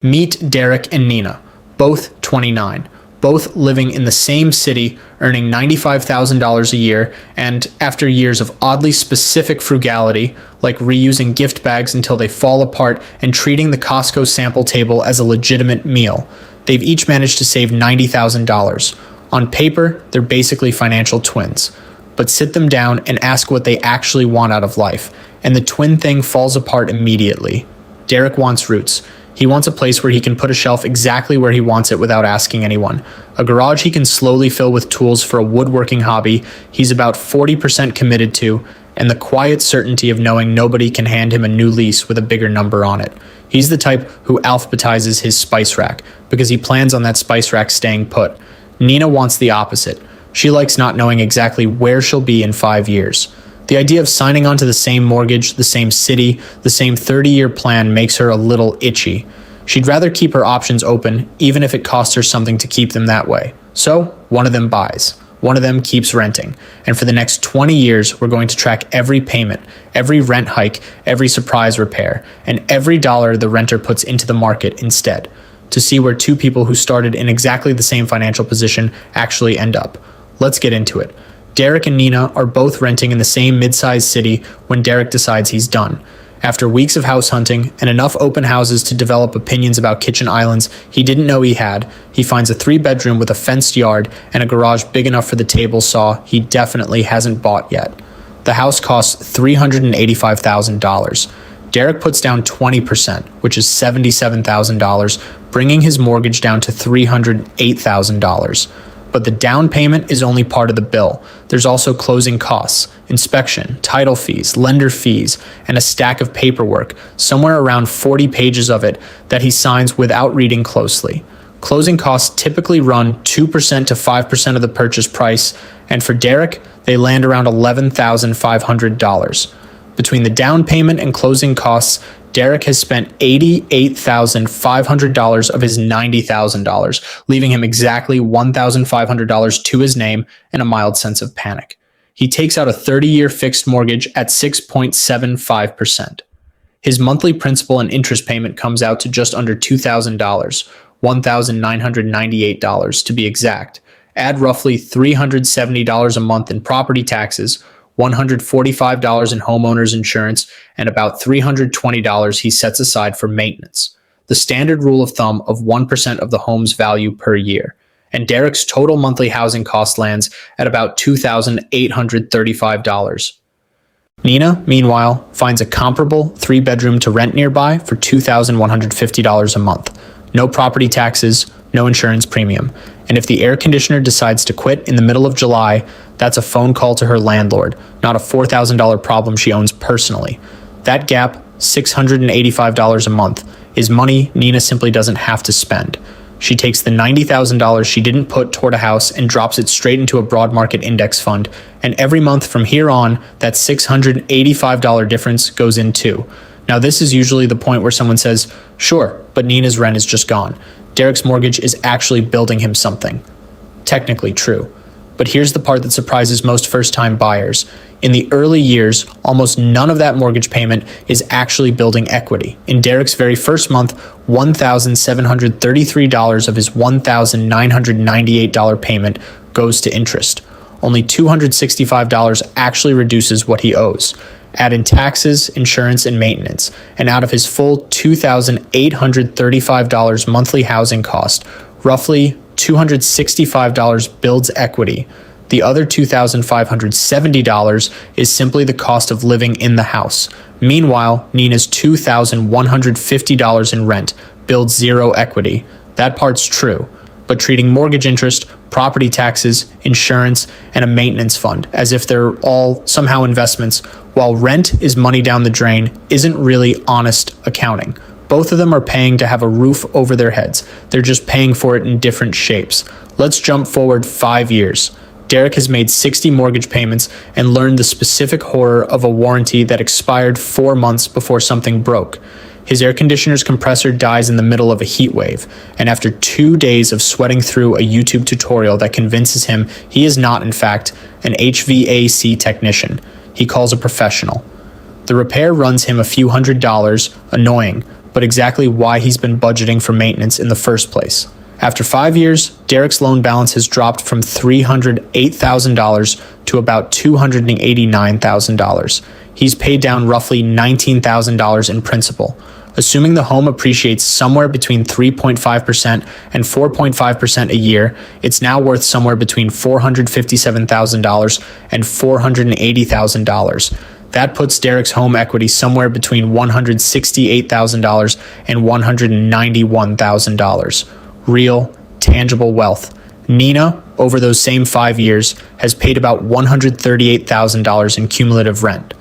Meet Derek and Nina, both 29, both living in the same city, earning $95,000 a year, and after years of oddly specific frugality, like reusing gift bags until they fall apart and treating the Costco sample table as a legitimate meal, they've each managed to save $90,000. On paper, they're basically financial twins. But sit them down and ask what they actually want out of life, and the twin thing falls apart immediately. Derek wants roots. He wants a place where he can put a shelf exactly where he wants it without asking anyone. A garage he can slowly fill with tools for a woodworking hobby he's about 40% committed to, and the quiet certainty of knowing nobody can hand him a new lease with a bigger number on it. He's the type who alphabetizes his spice rack, because he plans on that spice rack staying put. Nina wants the opposite. She likes not knowing exactly where she'll be in 5 years. The idea of signing onto the same mortgage, the same city, the same 30-year plan makes her a little itchy. She'd rather keep her options open, even if it costs her something to keep them that way. So, one of them buys. One of them keeps renting. And for the next 20 years, we're going to track every payment, every rent hike, every surprise repair, and every dollar the renter puts into the market instead, to see where two people who started in exactly the same financial position actually end up. Let's get into it. Derek and Nina are both renting in the same mid-sized city when Derek decides he's done. After weeks of house hunting and enough open houses to develop opinions about kitchen islands he didn't know he had, he finds a 3-bedroom with a fenced yard and a garage big enough for the table saw he definitely hasn't bought yet. The house costs $385,000. Derek puts down 20%, which is $77,000, bringing his mortgage down to $308,000. But the down payment is only part of the bill. There's also closing costs, inspection, title fees, lender fees, and a stack of paperwork, somewhere around 40 pages of it that he signs without reading closely. Closing costs typically run 2% to 5% of the purchase price, and for Derek, they land around $11,500. Between the down payment and closing costs, Derek has spent $88,500 of his $90,000, leaving him exactly $1,500 to his name and a mild sense of panic. He takes out a 30-year fixed mortgage at 6.75%. His monthly principal and interest payment comes out to just under $2,000, $1,998 to be exact. Add roughly $370 a month in property taxes, $145 in homeowner's insurance, and about $320 he sets aside for maintenance. The standard rule of thumb of 1% of the home's value per year. And Derek's total monthly housing cost lands at about $2,835. Nina, meanwhile, finds a comparable 3-bedroom to rent nearby for $2,150 a month. No property taxes, no insurance premium. And if the air conditioner decides to quit in the middle of July, that's a phone call to her landlord, not a $4,000 problem she owns personally. That gap, $685 a month, is money Nina simply doesn't have to spend. She takes the $90,000 she didn't put toward a house and drops it straight into a broad market index fund, and every month from here on, that $685 difference goes in too. Now this is usually the point where someone says, sure, but Nina's rent is just gone. Derek's mortgage is actually building him something. Technically true. But here's the part that surprises most first-time buyers. In the early years, almost none of that mortgage payment is actually building equity. In Derek's very first month, $1,733 of his $1,998 payment goes to interest. Only $265 actually reduces what he owes. Add in taxes, insurance, and maintenance, and out of his full $2,835 monthly housing cost, roughly $265 builds equity. The other $2,570 is simply the cost of living in the house. Meanwhile, Nina's $2,150 in rent builds zero equity. That part's true. But treating mortgage interest, property taxes, insurance, and a maintenance fund as if they're all somehow investments, while rent is money down the drain, isn't really honest accounting. Both of them are paying to have a roof over their heads. They're just paying for it in different shapes. Let's jump forward 5 years. Derek has made 60 mortgage payments and learned the specific horror of a warranty that expired 4 months before something broke. His air conditioner's compressor dies in the middle of a heat wave, and after 2 days of sweating through a YouTube tutorial that convinces him he is not, in fact, an HVAC technician, he calls a professional. The repair runs him a few $100s, annoying, but exactly why he's been budgeting for maintenance in the first place. After 5 years, Derek's loan balance has dropped from $308,000 to about $289,000. He's paid down roughly $19,000 in principal. Assuming the home appreciates somewhere between 3.5% and 4.5% a year, it's now worth somewhere between $457,000 and $480,000. That puts Derek's home equity somewhere between $168,000 and $191,000. Real, tangible wealth. Nina, over those same 5 years, has paid about $138,000 in cumulative rent.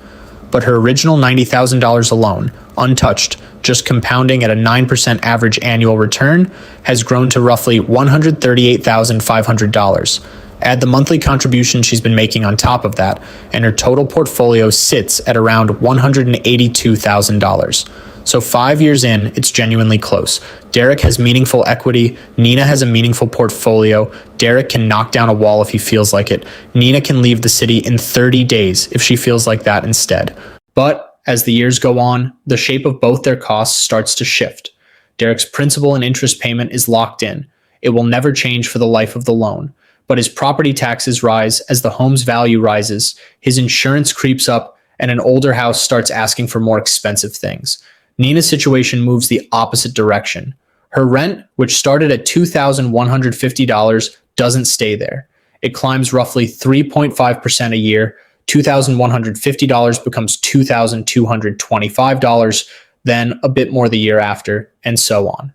But her original $90,000 alone, untouched, just compounding at a 9% average annual return, has grown to roughly $138,500. Add the monthly contribution she's been making on top of that, and her total portfolio sits at around $182,000. So 5 years in, it's genuinely close. Derek has meaningful equity. Nina has a meaningful portfolio. Derek can knock down a wall if he feels like it. Nina can leave the city in 30 days if she feels like that instead. But as the years go on, the shape of both their costs starts to shift. Derek's principal and interest payment is locked in. It will never change for the life of the loan. But his property taxes rise as the home's value rises, his insurance creeps up, and an older house starts asking for more expensive things. Nina's situation moves the opposite direction. Her rent, which started at $2,150, doesn't stay there. It climbs roughly 3.5% a year. $2,150 becomes $2,225, then a bit more the year after, and so on.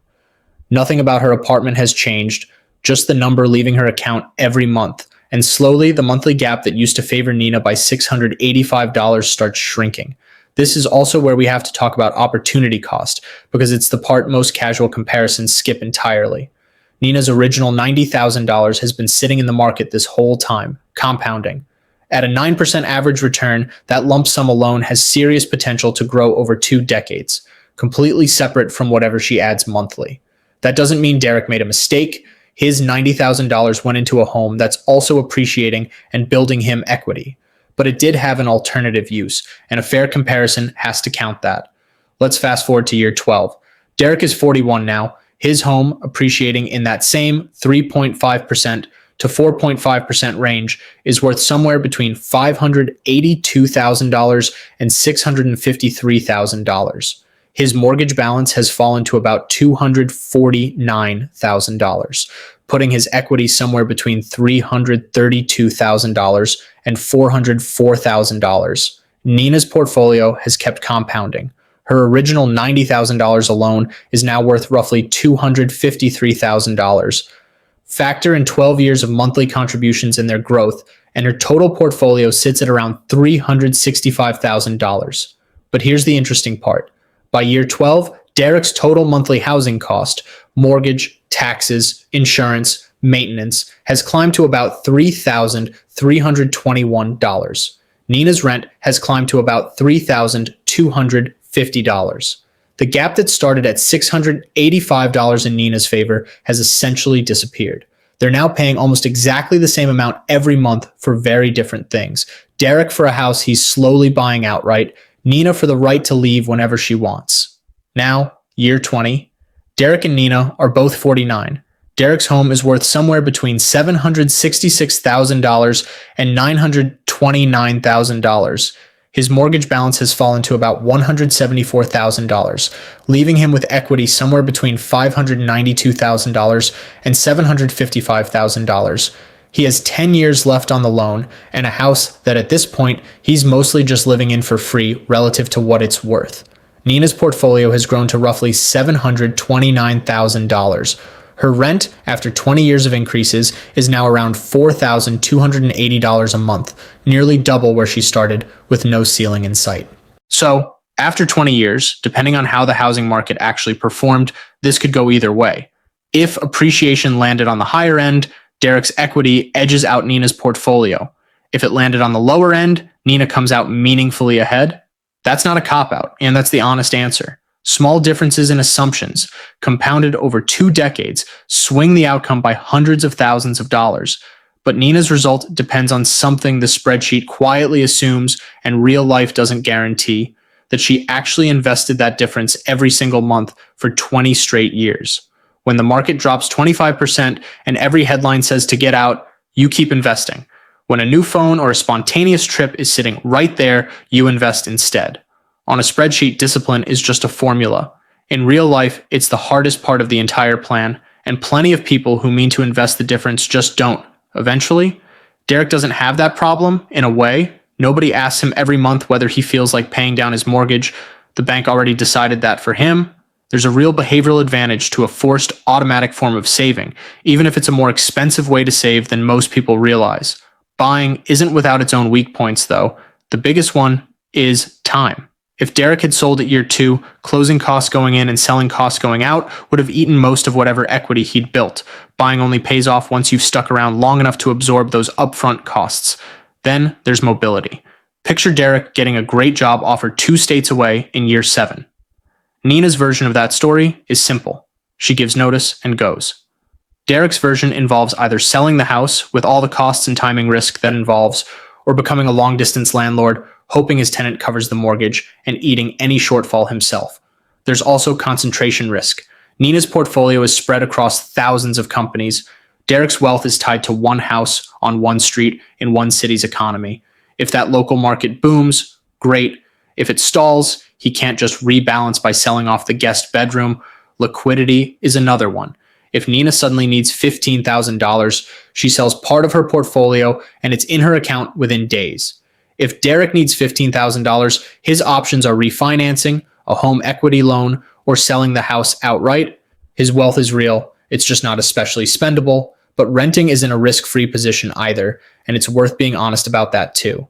Nothing about her apartment has changed, just the number leaving her account every month, and slowly the monthly gap that used to favor Nina by $685 starts shrinking. This is also where we have to talk about opportunity cost, because it's the part most casual comparisons skip entirely. Nina's original $90,000 has been sitting in the market this whole time, compounding. At a 9% average return, that lump sum alone has serious potential to grow over 2 decades, completely separate from whatever she adds monthly. That doesn't mean Derek made a mistake. His $90,000 went into a home that's also appreciating and building him equity. But it did have an alternative use, and a fair comparison has to count that. Let's fast forward to year 12. Derek is 41 now, his home appreciating in that same 3.5% to 4.5% range is worth somewhere between $582,000 and $653,000. His mortgage balance has fallen to about $249,000, putting his equity somewhere between $332,000 and $404,000. Nina's portfolio has kept compounding. Her original $90,000 alone is now worth roughly $253,000. Factor in 12 years of monthly contributions in their growth, and her total portfolio sits at around $365,000. But here's the interesting part. By year 12, Derek's total monthly housing cost, mortgage, taxes, insurance, maintenance, has climbed to about $3,321. Nina's rent has climbed to about $3,250. The gap that started at $685 in Nina's favor has essentially disappeared. They're now paying almost exactly the same amount every month for very different things. Derek for a house he's slowly buying outright, Nina for the right to leave whenever she wants. Now, year 20, Derek and Nina are both 49. Derek's home is worth somewhere between $766,000 and $929,000. His mortgage balance has fallen to about $174,000, leaving him with equity somewhere between $592,000 and $755,000. He has 10 years left on the loan and a house that at this point he's mostly just living in for free relative to what it's worth. Nina's portfolio has grown to roughly $729,000. Her rent, after 20 years of increases, is now around $4,280 a month, nearly double where she started, with no ceiling in sight. So, after 20 years, depending on how the housing market actually performed, this could go either way. If appreciation landed on the higher end, Derek's equity edges out Nina's portfolio. If it landed on the lower end, Nina comes out meaningfully ahead. That's not a cop-out, and that's the honest answer. Small differences in assumptions, compounded over 2 decades, swing the outcome by hundreds of thousands of dollars. But Nina's result depends on something the spreadsheet quietly assumes and real life doesn't guarantee. that she actually invested that difference every single month for 20 straight years. When the market drops 25% and every headline says to get out, you keep investing. When a new phone or a spontaneous trip is sitting right there, you invest instead. On a spreadsheet, discipline is just a formula. In real life, it's the hardest part of the entire plan, and plenty of people who mean to invest the difference just don't. Eventually, Derek doesn't have that problem, in a way. Nobody asks him every month whether he feels like paying down his mortgage. The bank already decided that for him. There's a real behavioral advantage to a forced automatic form of saving, even if it's a more expensive way to save than most people realize. Buying isn't without its own weak points, though. The biggest one is time. If Derek had sold at year 2, closing costs going in and selling costs going out would have eaten most of whatever equity he'd built. Buying only pays off once you've stuck around long enough to absorb those upfront costs. Then there's mobility. Picture Derek getting a great job offered 2 states away in year 7. Nina's version of that story is simple. She gives notice and goes. Derek's version involves either selling the house with all the costs and timing risk that involves, or becoming a long-distance landlord, hoping his tenant covers the mortgage and eating any shortfall himself. There's also concentration risk. Nina's portfolio is spread across thousands of companies. Derek's wealth is tied to one house on one street in one city's economy. If that local market booms, great. If it stalls, he can't just rebalance by selling off the guest bedroom. Liquidity is another one. If Nina suddenly needs $15,000, she sells part of her portfolio and it's in her account within days. If Derek needs $15,000, his options are refinancing, a home equity loan, or selling the house outright. His wealth is real, it's just not especially spendable, but renting isn't a risk-free position either, and it's worth being honest about that too.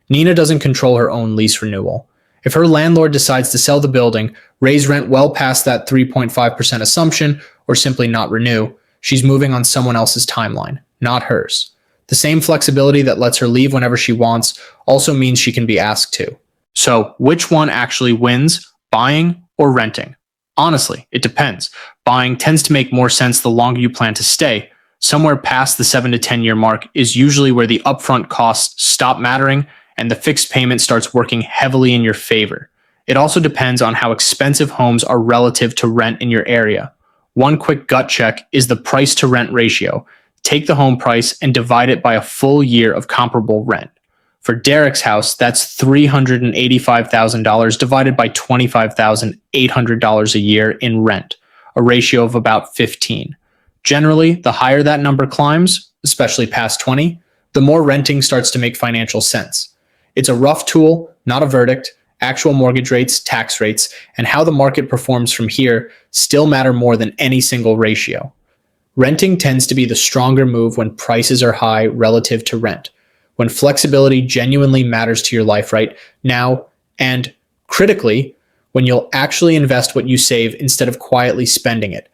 Nina doesn't control her own lease renewal. If her landlord decides to sell the building, raise rent well past that 3.5% assumption, or simply not renew, she's moving on someone else's timeline, not hers. The same flexibility that lets her leave whenever she wants also means she can be asked to. So, which one actually wins, buying or renting? Honestly, it depends. Buying tends to make more sense the longer you plan to stay. Somewhere past the 7 to 10 year mark is usually where the upfront costs stop mattering and the fixed payment starts working heavily in your favor. It also depends on how expensive homes are relative to rent in your area. One quick gut check is the price to rent ratio. Take the home price and divide it by a full year of comparable rent. For Derek's house, that's $385,000 divided by $25,800 a year in rent, a ratio of about 15. Generally, the higher that number climbs, especially past 20, the more renting starts to make financial sense. It's a rough tool, not a verdict. Actual mortgage rates, tax rates, and how the market performs from here still matter more than any single ratio. Renting tends to be the stronger move when prices are high relative to rent, when flexibility genuinely matters to your life right now, and critically, when you'll actually invest what you save instead of quietly spending it.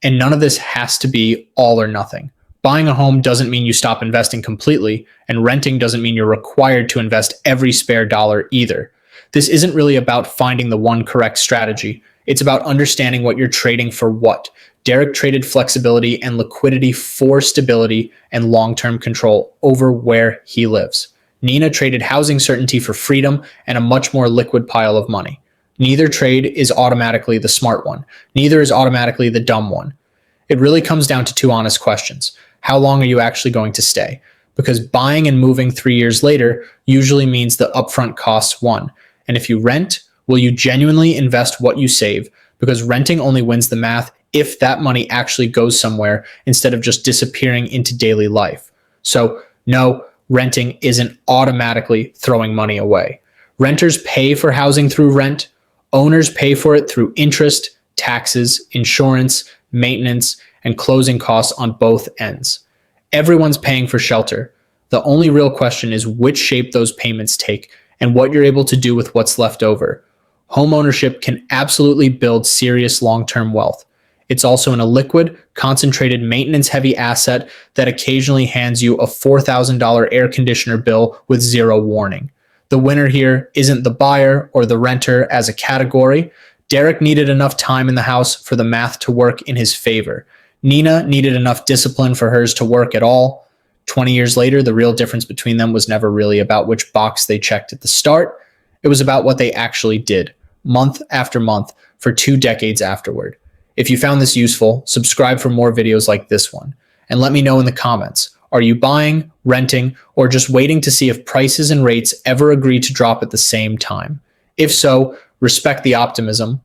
And none of this has to be all or nothing. Buying a home doesn't mean you stop investing completely, and renting doesn't mean you're required to invest every spare dollar either. This isn't really about finding the one correct strategy. It's about understanding what you're trading for what. Derek traded flexibility and liquidity for stability and long-term control over where he lives. Nina traded housing certainty for freedom and a much more liquid pile of money. Neither trade is automatically the smart one. Neither is automatically the dumb one. It really comes down to 2 honest questions. How long are you actually going to stay? Because buying and moving 3 years later usually means the upfront costs won. And if you rent, will you genuinely invest what you save? Because renting only wins the math if that money actually goes somewhere instead of just disappearing into daily life. So no, renting isn't automatically throwing money away. Renters pay for housing through rent. Owners pay for it through interest, taxes, insurance, maintenance, and closing costs on both ends. Everyone's paying for shelter. The only real question is which shape those payments take and what you're able to do with what's left over. Home ownership can absolutely build serious long-term wealth. It's also an illiquid, concentrated, maintenance-heavy asset that occasionally hands you a $4,000 air conditioner bill with zero warning. The winner here isn't the buyer or the renter as a category. Derek needed enough time in the house for the math to work in his favor. Nina needed enough discipline for hers to work at all. 20 years later, the real difference between them was never really about which box they checked at the start. It was about what they actually did, month after month, for 2 decades afterward. If you found this useful, subscribe for more videos like this one. And let me know in the comments, are you buying, renting, or just waiting to see if prices and rates ever agree to drop at the same time? If so, respect the optimism,